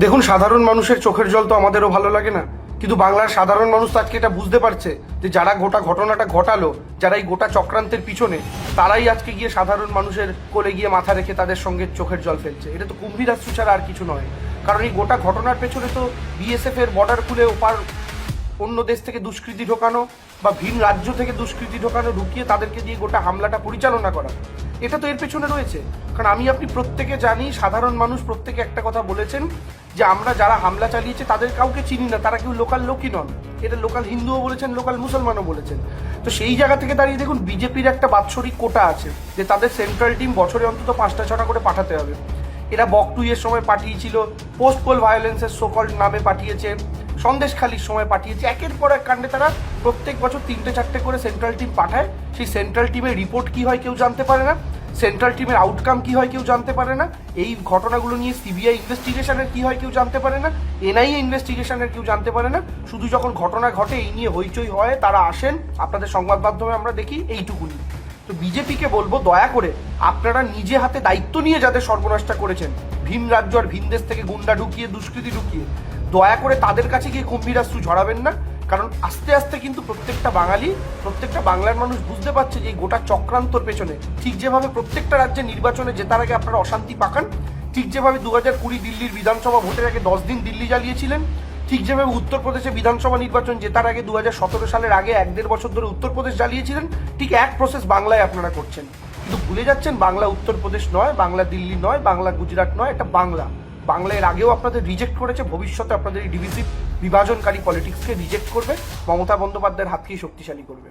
দেখুন, সাধারণ মানুষের চোখের জল তো আমাদেরও ভালো লাগে না, কিন্তু বাংলার সাধারণ মানুষ তো আজকে এটা বুঝতে পারছে যে যারা গোটা ঘটনাটা ঘটালো, যারা এই গোটা চক্রান্তের পিছনে, তারাই আজকে গিয়ে সাধারণ মানুষের কোলে গিয়ে মাথা রেখে তাদের সঙ্গে চোখের জল ফেলছে। এটা তো কুম্ভীরাস্ত্র ছাড়া আর কিছু নয়। কারণ এই গোটা ঘটনার পেছনে তো বিএসএফ এর বর্ডার খুলে ওপার অন্য দেশ থেকে দুষ্কৃতী ঢোকানো বা ভিন রাজ্য থেকে দুষ্কৃতী ঢোকানো, ঢুকিয়ে তাদেরকে দিয়ে গোটা হামলাটা পরিচালনা করা, এটা তো এর পেছনে রয়েছে। কারণ আমি আপনি প্রত্যেকে জানি, সাধারণ মানুষ প্রত্যেকে একটা কথা বলেছেন যে আমরা যারা হামলা চালিয়েছে তাদের কাউকে চিনি না, তারা কেউ লোকাল লোকই নন। এটা লোকাল হিন্দুও বলেছেন, লোকাল মুসলমানও বলেছেন। তো সেই জায়গা থেকে দাঁড়িয়ে দেখুন, বিজেপির একটা বাৎসরিক কোটা আছে যে তাদের সেন্ট্রাল টিম বছরে অন্তত 5টা-6টা করে পাঠাতে হবে। এরা বকটুইয়ের সময় পাঠিয়েছিল, পোস্ট পোল ভায়োলেন্সের সোকল নামে পাঠিয়েছে, সন্দেশখালির সময় পাঠিয়েছে। একের পর এক কাণ্ডে তারা প্রত্যেক বছর 3টে-4টে করে সেন্ট্রাল টিম পাঠায়। সেই সেন্ট্রাল টিমের রিপোর্ট কি হয় কেউ জানতে পারে না, সেন্ট্রাল টিমের আউটকাম কি হয় কেউ জানতে পারে না, এই ঘটনাগুলো নিয়ে সিবিআই ইনভেস্টিগেশনের কি হয় কেউ জানতে পারে না, এনআইএ ইনভেস্টিগেশনের কেউ জানতে পারে না। শুধু যখন ঘটনা ঘটে এই নিয়ে হইচই হয়, তারা আসেন, আপনাদের সংবাদ মাধ্যমে আমরা দেখি, এইটুকুনি। তো বিজেপিকে বলবো, দয়া করে আপনারা নিজে হাতে দায়িত্ব নিয়ে যাদের সর্বনাশটা করেছেন, ভিন রাজ্য আর ভিন দেশ থেকে গুন্ডা ঢুকিয়ে, দুষ্কৃতী ঢুকিয়ে, দয়া করে তাদের কাছে গিয়ে কুম্ভীরাস্ত্র ঝরাবেন না। কারণ আস্তে আস্তে কিন্তু প্রত্যেকটা বাঙালি, প্রত্যেকটা বাংলার মানুষ বুঝতে পারছে যে এই গোটা চক্রান্তর পেছনে, ঠিক যেভাবে প্রত্যেকটা রাজ্যে নির্বাচনে জেতার আগে আপনারা অশান্তি পাকান, ঠিক যেভাবে 2020 দিল্লির বিধানসভা ভোটের আগে 10 দিন দিল্লি জ্বালিয়েছিলেন, ঠিক যেভাবে উত্তরপ্রদেশে বিধানসভা নির্বাচন জেতার আগে 2017 সালের আগে 1-1.5 বছর ধরে উত্তরপ্রদেশ জ্বালিয়েছিলেন, ঠিক এক প্রসেস বাংলায় আপনারা করছেন। কিন্তু ভুলে যাচ্ছেন, বাংলা উত্তরপ্রদেশ নয়, বাংলা দিল্লি নয়, বাংলা গুজরাট নয়, এটা বাংলা। বাংলা এর আগেও আপনাদের রিজেক্ট করেছে, ভবিষ্যতে আপনাদের এই ডিভিজিভ বিভাজনকারী পলিটিক্সকে রিজেক্ট করবে, মমতা বন্দ্যোপাধ্যায়ের হাতকেই শক্তিশালী করবে।